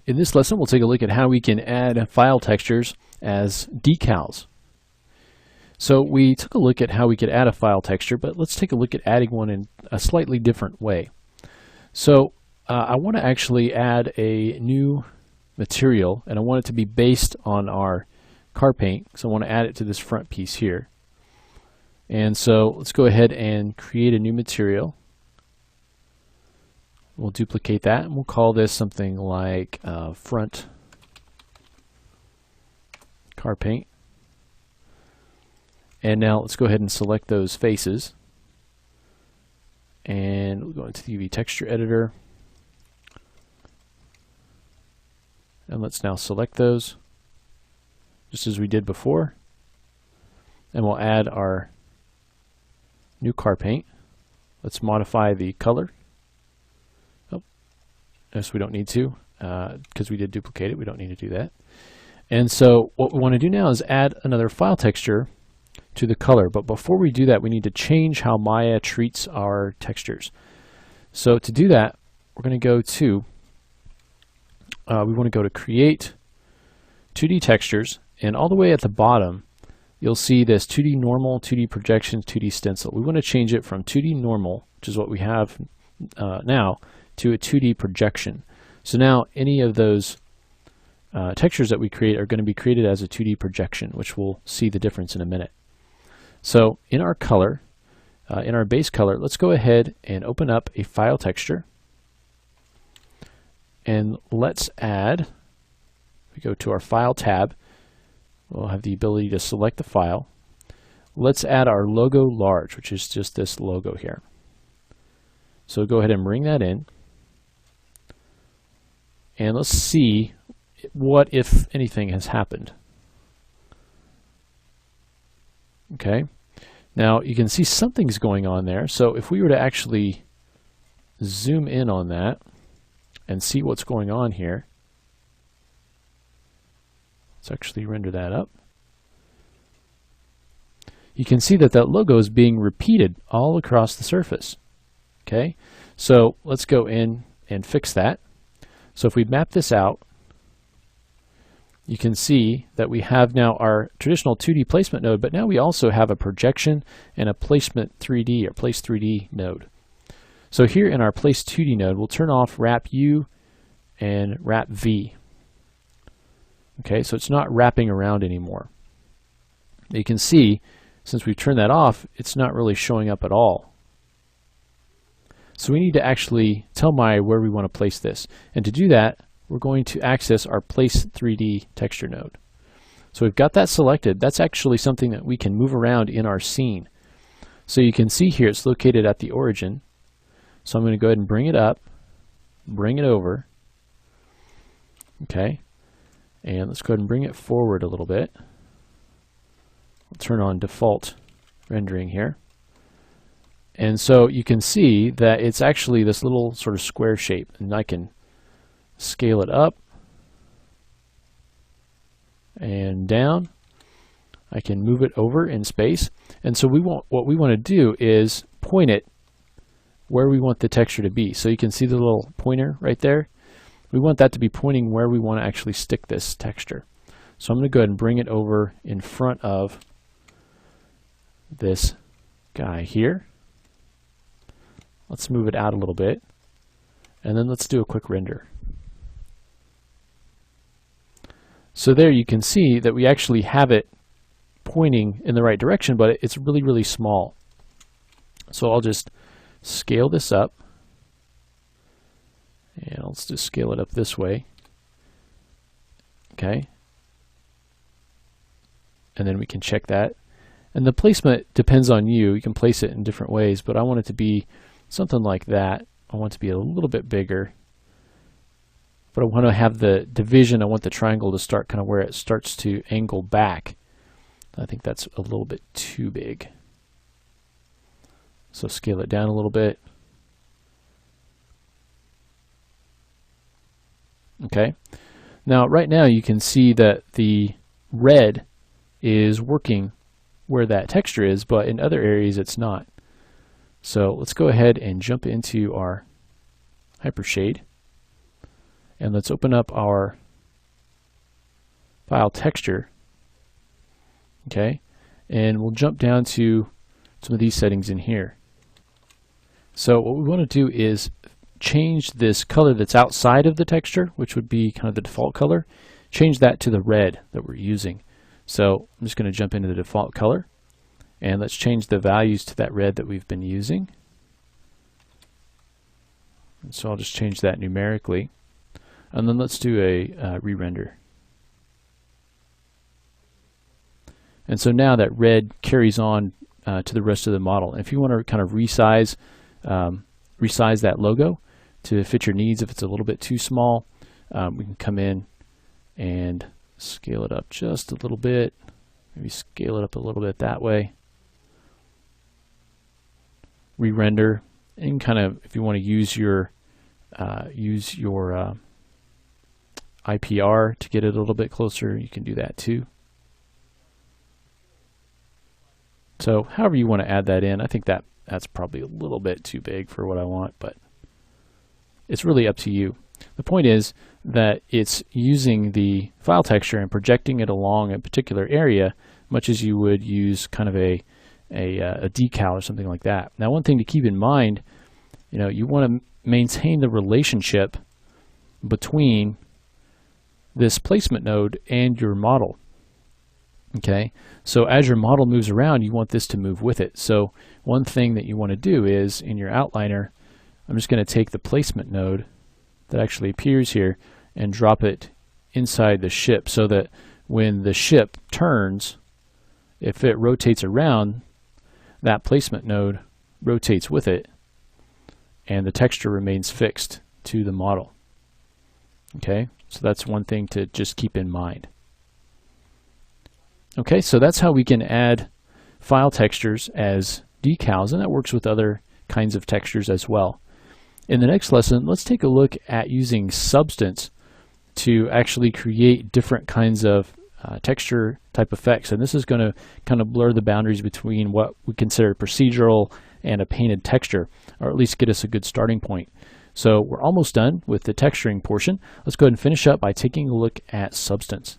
In this lesson, we'll take a look at how we can add file textures as decals. So we took a look at how we could add a file texture, but let's take a look at adding one in a slightly different way. So I want to actually add a new material, and I want it to be based on our car paint, so I want to add it to this front piece here. And so let's go ahead and create a new material. We'll duplicate that, and we'll call this something like front car paint. And now let's go ahead and select those faces. And we'll go into the UV texture editor. And let's now select those, just as we did before. And we'll add our new car paint. Let's modify the color. Yes, we don't need to, because we did duplicate it. We don't need to do that. And so what we want to do now is add another file texture to the color. But before we do that, we need to change how Maya treats our textures. So to do that, we're going to go to, we want to go to Create 2D Textures, and all the way at the bottom, you'll see this 2D Normal, 2D Projections, 2D Stencil. We want to change it from 2D Normal, which is what we have now, to a 2D projection. So now any of those textures that we create are going to be created as a 2D projection, which we'll see the difference in a minute. So in our color, in our base color, let's go ahead and open up a file texture. And let's add, we go to our File tab, we'll have the ability to select the file. Let's add our logo large, which is just this logo here. So go ahead and bring that in. And let's see what, if anything, has happened. Okay, now you can see something's going on there. So if we were to actually zoom in on that and see what's going on here, let's actually render that up. You can see that that logo is being repeated all across the surface. Okay, so let's go in and fix that. So if we map this out, you can see that we have now our traditional 2D placement node, but now we also have a projection and a placement 3D or place 3D node. So here in our place 2D node, we'll turn off wrap U and wrap V. Okay, so it's not wrapping around anymore. You can see, since we've turned that off, it's not really showing up at all. So we need to actually tell Maya where we want to place this. And to do that, we're going to access our Place 3D texture node. So we've got that selected. That's actually something that we can move around in our scene. So you can see here it's located at the origin. So I'm going to go ahead and bring it up, bring it over. Okay. And let's go ahead and bring it forward a little bit. We'll turn on default rendering here. And so you can see that it's actually this little sort of square shape, and I can scale it up and down. I can move it over in space. And so what we want to do is point it where we want the texture to be. So you can see the little pointer right there. We want that to be pointing where we want to actually stick this texture. So I'm going to go ahead and bring it over in front of this guy here. Let's move it out a little bit, and then let's do a quick render. So there you can see that we actually have it pointing in the right direction, but it's really, really small. So I'll just scale this up, and let's just scale it up this way. Okay. And then we can check that. And the placement depends on you. You can place it in different ways, but I want it to be something like that. I want it to be a little bit bigger, but I want to have the division. I want the triangle to start kind of where it starts to angle back. I think that's a little bit too big. So scale it down a little bit. Okay. Now, right now you can see that the red is working where that texture is, but in other areas it's not. So let's go ahead and jump into our Hypershade. And let's open up our file texture. Okay, and we'll jump down to some of these settings in here. So what we want to do is change this color that's outside of the texture, which would be kind of the default color, change that to the red that we're using. So I'm just going to jump into the default color, and let's change the values to that red that we've been using. And so I'll just change that numerically, and then let's do a re-render. And so now that red carries on to the rest of the model. And if you want to kind of resize that logo to fit your needs, if it's a little bit too small, we can come in and scale it up just a little bit. Maybe scale it up a little bit that way. Re-render, and kind of, if you want to use your IPR to get it a little bit closer, you can do that too. So however you want to add that in, I think that's probably a little bit too big for what I want, but it's really up to you. The point is that it's using the file texture and projecting it along a particular area, much as you would use kind of a decal or something like that. Now, one thing to keep in mind, you want to maintain the relationship between this placement node and your model. Okay, so as your model moves around, you want this to move with it. So one thing that you want to do is, in your outliner, I'm just going to take the placement node that actually appears here and drop it inside the ship, so that when the ship turns, if it rotates around, that placement node rotates with it, and the texture remains fixed to the model. Okay, so that's one thing to just keep in mind. Okay, so that's how we can add file textures as decals, and that works with other kinds of textures as well. In the next lesson, let's take a look at using Substance to actually create different kinds of texture type effects, and this is going to kind of blur the boundaries between what we consider procedural and a painted texture, or at least get us a good starting point. So we're almost done with the texturing portion. Let's go ahead and finish up by taking a look at Substance.